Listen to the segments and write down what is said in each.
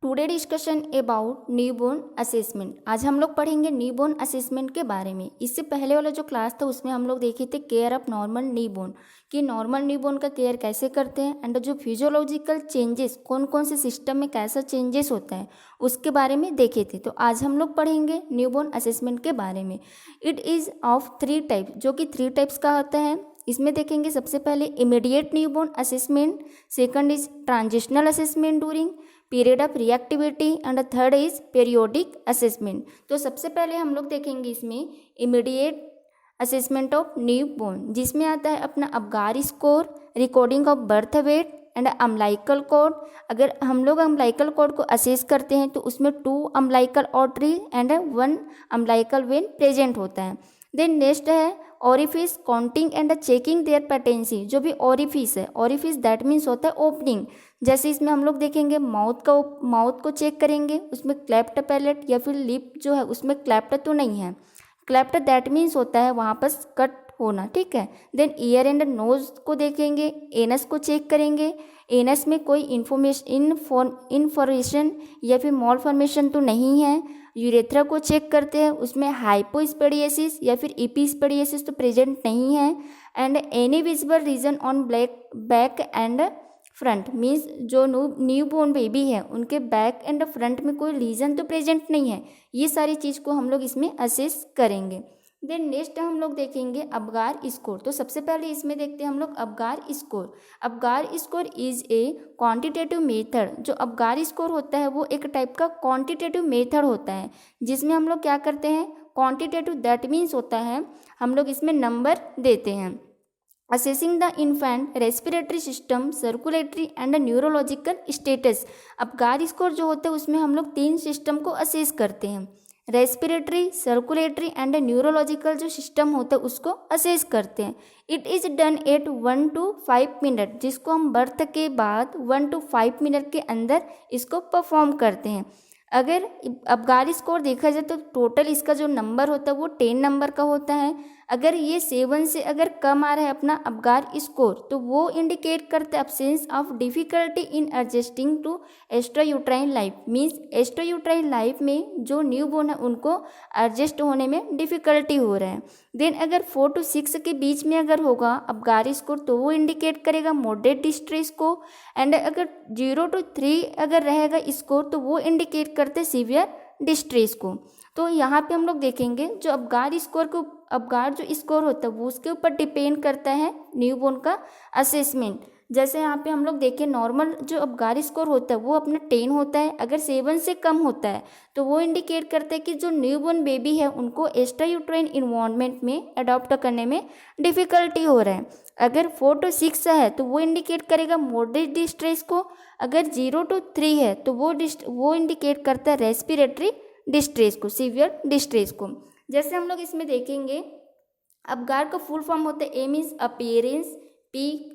Today discussion about newborn assessment. आज हम लोग पढ़ेंगे न्यूबॉर्न असेसमेंट के बारे में। इससे पहले वाला जो क्लास था उसमें हम लोग देखे थे केयर ऑफ नॉर्मल न्यूबॉर्न, कि नॉर्मल न्यूबॉर्न का केयर कैसे करते हैं एंड जो फिजियोलॉजिकल चेंजेस कौन कौन से सिस्टम में कैसा चेंजेस होता है उसके बारे में देखे थे। तो आज हम लोग पढ़ेंगे न्यूबॉर्न असेसमेंट के बारे में। इट इज़ ऑफ 3 टाइप, जो कि 3 टाइप्स का होता है। इसमें देखेंगे सबसे पहले immediate newborn assessment, second is transitional assessment during period of reactivity and third is periodic assessment. तो सबसे पहले हम लोग देखेंगे इसमें इमीडिएट असेसमेंट ऑफ न्यूबॉर्न, जिसमें आता है अपना Apgar score, recording of birth weight and umbilical code. अगर हम लोग अम्लाइकल कोड को असेस करते हैं तो उसमें 2 umbilical artery and 1 umbilical when present होता है। देन नेक्स्ट है orifice counting and checking there patency. जो भी ओरिफिस है, ओरिफिस दैट मीन्स होता है ओपनिंग। जैसे इसमें हम लोग देखेंगे माउथ को चेक करेंगे, उसमें क्लेफ्ट पैलेट या फिर लिप जो है उसमें क्लेफ्ट तो नहीं है। क्लेफ्ट दैट मीन्स होता है वहाँ पर कट होना, ठीक है। देन ईयर एंड नोज को देखेंगे, एनस को चेक करेंगे, एनस में कोई इन्फॉर्मेशन या फिर मॉल फॉर्मेशन तो नहीं है। यूरेथ्रा को चेक करते हैं, उसमें हाइपोस्पेडियसिस या फिर इपीस्पेडियसिस तो प्रेजेंट नहीं है। And any visible region on back and front means जो न्यूबॉर्न बेबी है उनके बैक एंड फ्रंट में कोई लीजन तो प्रेजेंट नहीं है। ये सारी चीज़ को हम लोग इसमें असेस करेंगे। देन नेक्स्ट हम लोग देखेंगे अबगार स्कोर। तो सबसे पहले इसमें देखते हैं हम लोग Apgar score. Apgar score is a quantitative method. जो अबगार स्कोर होता है वो एक टाइप का क्वांटिटेटिव मेथड होता है, जिसमें हम लोग क्या करते हैं, क्वांटिटेटिव दैट मीन्स होता है हम लोग इसमें नंबर देते हैं। Assessing the infant respiratory system, circulatory and neurological status. Apgar score जो होता है उसमें हम लोग 3 सिस्टम को असेस करते हैं। रेस्पिरेटरी, सर्कुलेटरी एंड न्यूरोलॉजिकल जो सिस्टम होता है उसको असेस करते हैं। It is done at 1 to 5 minute, जिसको हम बर्थ के बाद 1 to 5 मिनट के अंदर इसको परफॉर्म करते हैं। अगर अबगार स्कोर देखा जाए तो टोटल इसका जो नंबर होता है वो 10 नंबर का होता है। अगर ये 7 से अगर कम आ रहा है अपना अबगार स्कोर तो वो इंडिकेट करता है absence of difficulty in adjusting to extrauterine life. Means extrauterine life में जो न्यूबॉर्न है उनको एडजस्ट होने में डिफ़िकल्टी हो रहा है। देन अगर 4 to 6 के बीच में अगर होगा अबगार स्कोर तो वो इंडिकेट करेगा मॉडरेट डिस्ट्रेस को। एंड अगर 0 to 3 अगर रहेगा स्कोर तो वो इंडिकेट करते हैं सीवियर डिस्ट्रेस को। तो यहाँ पे हम लोग देखेंगे जो अबगार जो स्कोर होता है वो उसके ऊपर डिपेंड करता है न्यूबॉर्न का असेसमेंट। जैसे यहाँ पे हम लोग देखें नॉर्मल जो अबगार स्कोर होता है वो अपना 10 होता है। अगर 7 से कम होता है तो वो इंडिकेट करता है कि जो न्यूबॉर्न बेबी है उनको एक्स्ट्रायूट्राइन इन्वायरमेंट में अडॉप्ट करने में डिफ़िकल्टी हो रहा है। अगर 4 to 6 है तो वो इंडिकेट करेगा मॉडरेट डिस्ट्रेस को। अगर 0 to 3 है तो वो इंडिकेट करता है रेस्पिरेटरी डिस्ट्रेस को, सीवियर डिस्ट्रेस को। जैसे हम लोग इसमें देखेंगे अबगार का फुल फॉर्म होता है A means appearance, P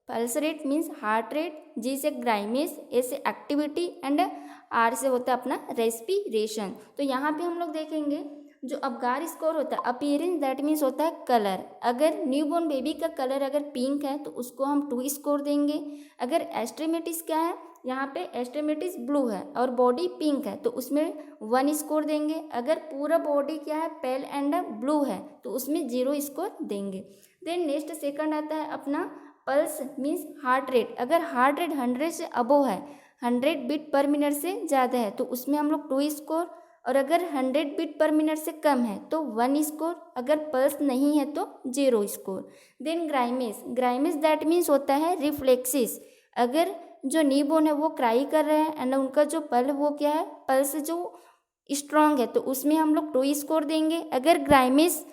pulse rate means heart rate, G से ग्राइमेस, ए से एक्टिविटी एंड आर से होता है अपना रेस्पिरेशन। तो यहाँ पे हम लोग देखेंगे जो अबगार स्कोर होता है अपीयरेंस दैट मीन्स होता है कलर। अगर न्यूबॉर्न बेबी का कलर अगर पिंक है तो उसको हम 2 स्कोर देंगे। अगर एस्ट्रेमेटिस क्या है, यहाँ पे एस्ट्रेमेटिस ब्लू है और बॉडी पिंक है तो उसमें 1 स्कोर देंगे। अगर पूरा बॉडी क्या है पेल एंड ब्लू है तो उसमें 0 स्कोर देंगे। देन नेक्स्ट सेकंड आता है अपना पल्स मीन्स हार्ट रेट। अगर हार्ट रेट 100 से अबोव है, 100 बीट पर मिनट से ज़्यादा है तो उसमें हम लोग 2 स्कोर। और अगर 100 बीट पर मिनट से कम है तो 1 स्कोर। अगर पल्स नहीं है तो 0 score. Then grimace that means होता है रिफ्लेक्सिस। अगर जो न्यूबॉर्न है वो क्राई कर रहे हैं एंड उनका जो पल वो क्या है पल्स जो स्ट्रॉन्ग है तो उसमें हम लोग 2 स्कोर देंगे। अगर ग्राइमेस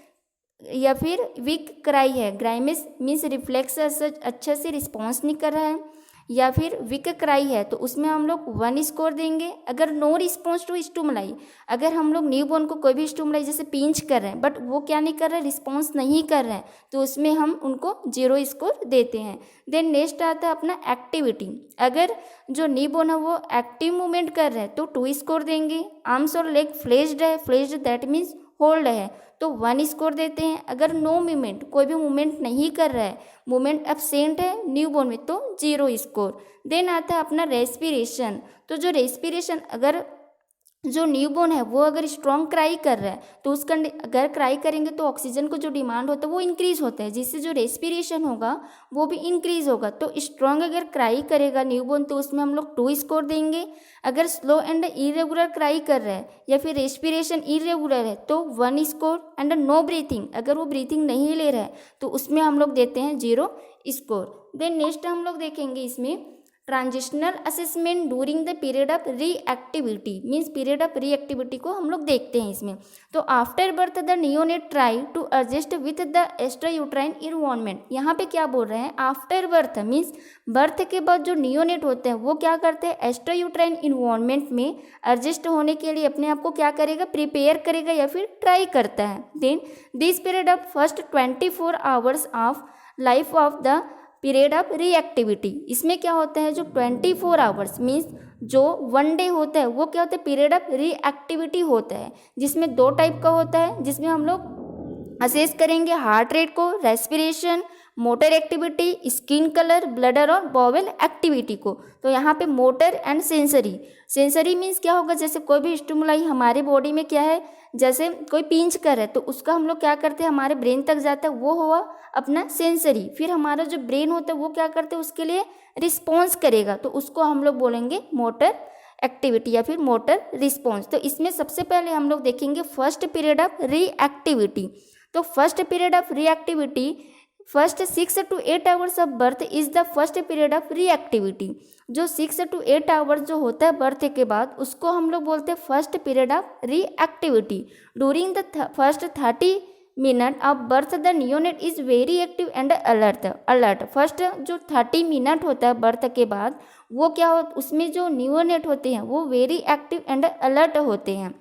या फिर वीक क्राई है, ग्राइमेस मीन्स रिफ्लेक्स अच्छे से रिस्पॉन्स नहीं कर रहा है, या फिर वीक क्राई है तो उसमें हम लोग 1 स्कोर देंगे। अगर नो रिस्पॉन्स टू स्टिमुलाई, अगर हम लोग न्यूबॉर्न को कोई भी स्टिमुलाई जैसे पिंच कर रहे हैं बट वो क्या नहीं कर रहा है, रिस्पॉन्स नहीं कर रहे हैं तो उसमें हम उनको 0 स्कोर देते हैं। देन नेक्स्ट आता है अपना एक्टिविटी। अगर जो न्यूबॉर्न है वो एक्टिव मूवमेंट कर रहे हैं तो 2 स्कोर देंगे। आर्म्स और लेग फ्लेज्ड है, फ्लेज्ड दैट मीन्स होल्ड है तो 1 स्कोर देते हैं। अगर नो मूवमेंट, कोई भी मूवमेंट नहीं कर रहा है, मूवमेंट एब्सेंट है न्यूबॉर्न में, तो 0 स्कोर। देन आता है अपना रेस्पिरेशन। तो जो रेस्पिरेशन, अगर जो न्यूबॉर्न है वो अगर स्ट्रॉन्ग क्राई कर रहा है तो उस अगर क्राई करेंगे तो ऑक्सीजन को जो डिमांड होता है वो इंक्रीज होता है, जिससे जो रेस्पिरेशन होगा वो भी इंक्रीज होगा। तो स्ट्रॉन्ग अगर क्राई करेगा न्यूबॉर्न तो उसमें हम लोग 2 स्कोर देंगे। अगर स्लो एंड इरेगुलर क्राई कर रहा है या फिर रेस्पिरेशन इरेगुलर है तो 1 स्कोर। एंड नो ब्रीथिंग, अगर वो ब्रीथिंग नहीं ले रहा है तो उसमें हम लोग देते हैं 0 स्कोर। देन नेक्स्ट हम लोग देखेंगे इसमें transitional assessment during the period of reactivity, means period of reactivity को हम लोग देखते हैं इसमें। तो after birth the neonate try to adjust with the extra uterine environment. यहाँ पे क्या बोल रहे हैं, आफ्टर बर्थ मीन्स बर्थ के बाद जो नियोनेट होते हैं वो क्या करते हैं, एक्स्ट्रा यूट्राइन इन्वायरमेंट में एडजस्ट होने के लिए अपने आप को क्या करेगा, प्रिपेयर करेगा या फिर ट्राई करता है। Then this period of first 24 hours of life of the period of reactivity, इसमें क्या होता है, जो 24 आवर्स मीन्स जो 1 डे होता है वो क्या होता है, पीरियड ऑफ रीएक्टिविटी होता है, जिसमें 2 टाइप का होता है, जिसमें हम लोग असेस करेंगे हार्ट रेट को, respiration, motor activity, skin colour, bladder और बॉवेल एक्टिविटी को। तो यहाँ पे motor and sensory, sensory means क्या होगा, जैसे कोई भी स्टिमुलाई हमारे बॉडी में क्या है, जैसे कोई पिंच कर है तो उसका हम लोग क्या करते हैं, हमारे ब्रेन तक जाता है, वो हुआ अपना सेंसरी। फिर हमारा जो ब्रेन होता है वो क्या करते हैं, उसके लिए रिस्पॉन्स करेगा, तो उसको हम लोग बोलेंगे मोटर एक्टिविटी या फिर मोटर रिस्पॉन्स। तो इसमें सबसे पहले हम लोग देखेंगे फर्स्ट पीरियड ऑफ रीएक्टिविटी। तो first period of reactivity, first 6 to 8 hours of birth is the first period of reactivity. जो 6 to 8 आवर्स जो होता है बर्थ के बाद उसको हम लोग बोलते हैं first period of reactivity. During the first 30 minute of birth the neonate is very active and alert. First जो 30 मिनट होता है बर्थ के बाद वो क्या हो, उसमें जो नियोनेट होते हैं वो वेरी एक्टिव एंड अलर्ट होते हैं।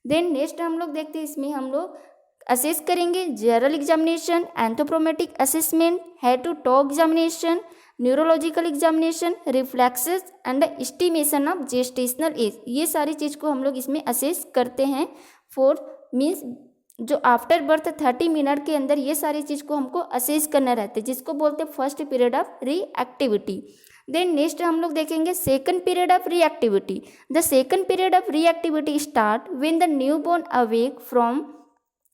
देन नेक्स्ट हम लोग देखते हैं, इसमें हम लोग असेस करेंगे general examination, anthropometric assessment, head to toe examination, neurological examination, reflexes and estimation of gestational age. ये सारी चीज़ को हम लोग इसमें असेस करते हैं। 4 मीन्स जो आफ्टर बर्थ 30 मिनट के अंदर ये सारी चीज़ को हमको असेस करना रहता है, जिसको बोलते हैं first period of reactivity. Then next हम लोग देखेंगे second period of reactivity. The second period of reactivity start when the newborn awake from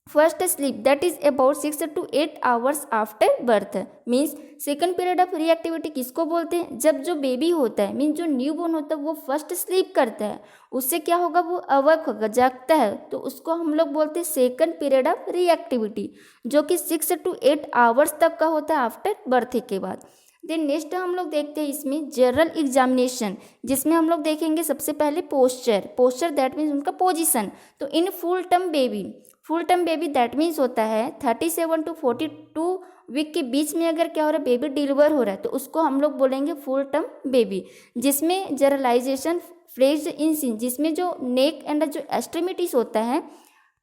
first sleep that is about 6 to 8 hours after birth. Means second period of reactivity किसको बोलते हैं, जब जो baby होता है मीन्स जो newborn होता है वो फर्स्ट स्लीप करता है, उससे क्या होगा, वो अवक होगा, जागता है, तो उसको हम लोग बोलते हैं सेकंड पीरियड ऑफ रीएक्टिविटी, जो कि 6 to 8 आवर्स तक का होता है आफ्टर बर्थ के बाद। देन नेक्स्ट हम लोग देखते हैं इसमें जनरल एग्जामिनेशन, जिसमें हम लोग देखेंगे सबसे पहले पोस्चर दैट मीन्स उनका पोजीशन। तो in full term baby that means होता है 37 to 42 वीक के बीच में अगर क्या हो रहा है, बेबी डिलीवर हो रहा है, तो उसको हम लोग बोलेंगे फुल टर्म बेबी, जिसमें जनरलाइजेशन फ्लेज्ड इन सीन, जिसमें जो नेक एंड जो एक्सट्रीमिटीज होता है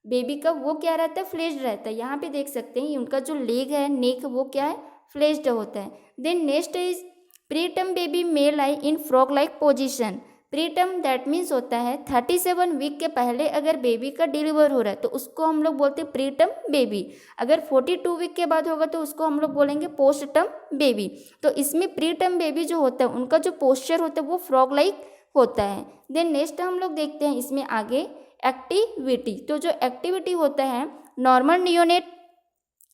बेबी का वो क्या रहता है, फ्लेज्ड रहता है। यहाँ पे देख सकते हैं उनका जो लेग है, नेक, वो क्या है, फ्लेज्ड होता है। Then next is preterm baby may lie in frog like position. Preterm that means होता है 37 वीक के पहले अगर बेबी का डिलीवर हो रहा है तो उसको हम लोग बोलते हैं प्री टर्म बेबी। अगर 42 वीक के बाद होगा तो उसको हम लोग बोलेंगे पोस्ट टर्म बेबी। तो इसमें प्री टर्म बेबी जो होता है उनका जो पोस्चर होता है वो फ्रॉग लाइक होता है। देन नेक्स्ट हम लोग देखते हैं इसमें आगे एक्टिविटी। तो जो एक्टिविटी होता है normal neonate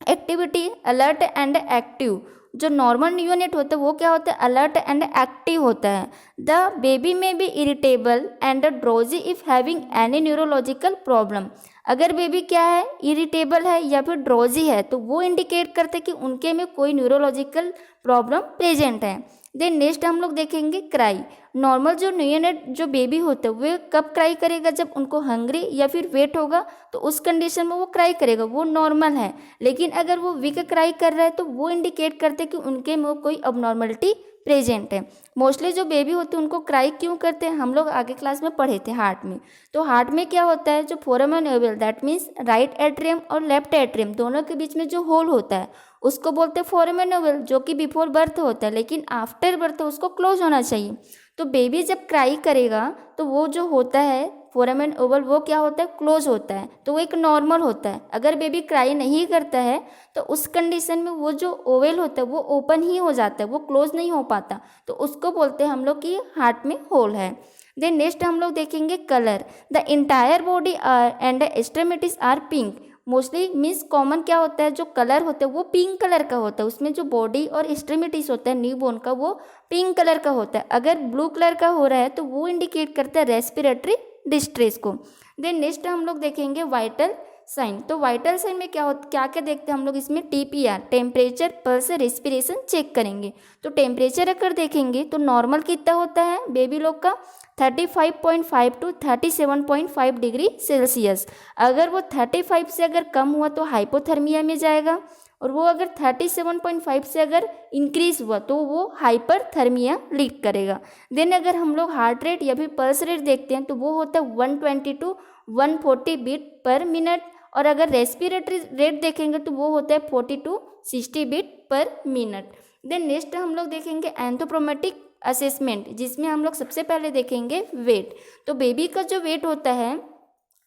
activity, alert and active. जो नॉर्मल नियोनेट होता है वो क्या होता है, अलर्ट एंड एक्टिव होता है। The baby may be irritable and drowsy if having any neurological problem. अगर बेबी क्या है, इरिटेबल है या फिर ड्रोजी है तो वो इंडिकेट करते हैं कि उनके में कोई न्यूरोलॉजिकल प्रॉब्लम प्रेजेंट है। देन नेक्स्ट हम लोग देखेंगे क्राई। नॉर्मल जो न्यूनेट जो बेबी होता है वो कब क्राई करेगा, जब उनको हंग्री या फिर वेट होगा तो उस कंडीशन में वो क्राई करेगा, वो नॉर्मल है। लेकिन अगर वो वीक क्राई कर रहा है तो वो इंडिकेट करते हैं कि उनके में कोई अबनॉर्मलिटी प्रेजेंट है। मोस्टली जो बेबी होते हैं उनको क्राई क्यों करते हैं, हम लोग आगे क्लास में पढ़े थे हार्ट में। तो हार्ट में क्या होता है, जो foramen Oval that means right atrium और लेफ्ट एट्रियम दोनों के बीच में जो होल होता है उसको बोलते हैं फोरामेन ओवल, जो कि बिफोर बर्थ होता है लेकिन आफ्टर बर्थ उसको क्लोज होना चाहिए। तो बेबी जब क्राई करेगा तो वो जो होता है फोरामेन ओवल वो क्या होता है, क्लोज होता है, तो वो एक नॉर्मल होता है। अगर बेबी क्राई नहीं करता है तो उस कंडीशन में वो जो ओवल होता है वो ओपन ही हो जाता है, वो क्लोज नहीं हो पाता, तो उसको बोलते हैं हम लोग कि हार्ट में होल है। देन नेक्स्ट हम लोग देखेंगे colour. The entire body and extremities are pink. Mostly means common क्या होता है, जो कलर होता है वो पिंक कलर का होता है, उसमें जो बॉडी और एक्सट्रीमिटीज होता है न्यूबॉर्न का वो पिंक कलर का होता है। अगर ब्लू कलर का हो रहा है तो वो इंडिकेट करता है रेस्पिरेटरी डिस्ट्रेस को। देन नेक्स्ट हम लोग देखेंगे वाइटल साइन। तो वाइटल साइन में क्या क्या देखते हैं हम लोग इसमें, TPR temperature pulse respiration check करेंगे। तो टेम्परेचर अगर देखेंगे तो नॉर्मल कितना होता है बेबी लोग का, 35.5 टू 37.5 डिग्री सेल्सियस। अगर वो 35 से अगर कम हुआ तो हाइपोथर्मिया में जाएगा, और वो अगर 37.5 से अगर इंक्रीज हुआ तो वो हाइपरथर्मिया लीड करेगा। देन अगर हम लोग हार्ट रेट या फिर पल्स रेट देखते हैं तो वो होता है 120 टू 140 बीट पर मिनट, और अगर रेस्पिरेटरी रेट देखेंगे तो वो होता है 40 to 60 beat per minute. Then next हम लोग देखेंगे एंथ्रोपोमेट्रिक असेसमेंट, जिसमें हम लोग सबसे पहले देखेंगे वेट। तो बेबी का जो वेट होता है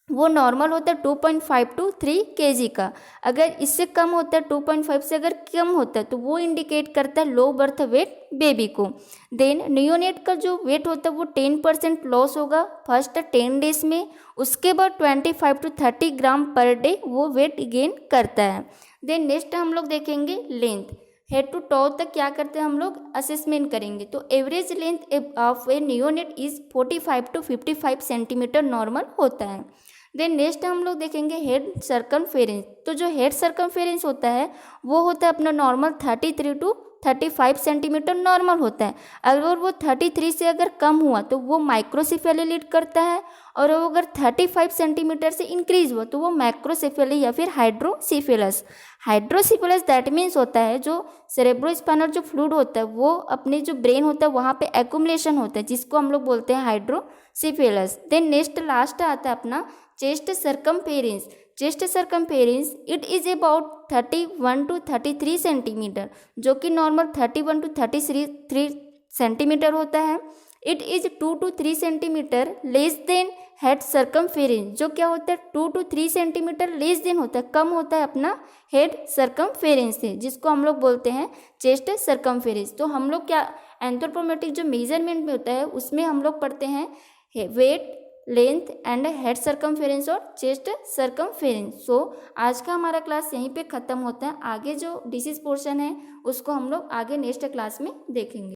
वो नॉर्मल होता है 2.5 टू 3 kg का। अगर इससे कम होता है 2.5 से अगर कम होता है तो वो इंडिकेट करता है लो बर्थ वेट बेबी को। देन नियोनेट का जो वेट होता है वो 10% लॉस होगा फर्स्ट 10 डेज में, उसके बाद 25 टू 30 ग्राम पर डे वो वेट गेन करता है। देन नेक्स्ट हम लोग देखेंगे लेंथ, हेड टू टो तक क्या करते हैं हम लोग असेसमेंट करेंगे। तो average length of a neonate is 45 to 55 centimetre normal होता है। देन नेक्स्ट हम लोग देखेंगे हेड सर्कमफेरेंस। तो जो हेड सर्कमफेरेंस होता है वो होता है अपना नॉर्मल 33 टू 35 सेंटीमीटर नॉर्मल होता है। अगर वो 33 से अगर कम हुआ तो वो माइक्रोसेफेली लीड करता है, और वो अगर 35 सेंटीमीटर से इंक्रीज हुआ तो वो मैक्रोसेफेली या फिर हाइड्रोसिफेलस। हाइड्रोसिफेलस दैट मीन्स होता है जो सेरेब्रोस्पाइनल जो फ्लूइड होता है वो अपने जो ब्रेन होता है वहाँ पे एक्यूमुलेशन होता है, जिसको हम लोग बोलते हैं हाइड्रोसिफेलस। देन नेक्स्ट लास्ट आता है अपना chest circumference. Chest circumference it is about 31 to 33 centimetre, जो कि नॉर्मल 31 टू 33 सेंटीमीटर होता है। It is 2 to 3 centimetre less than head circumference, जो क्या होता है 2 टू 3 सेंटीमीटर लेस देन होता है, कम होता है अपना हेड सर्कमफेरेंस से, जिसको हम लोग बोलते हैं चेस्ट सर्कमफेरेंस। तो हम लोग क्या एंथ्रोपोमेट्रिक जो मेजरमेंट में होता है उसमें हम लोग पढ़ते हैं weight, length and head circumference और चेस्ट सर्कमफेरेंस। सो आज का हमारा क्लास यहीं पे ख़त्म होता है। आगे जो डिसीज पोर्शन है उसको हम लोग आगे नेक्स्ट क्लास में देखेंगे।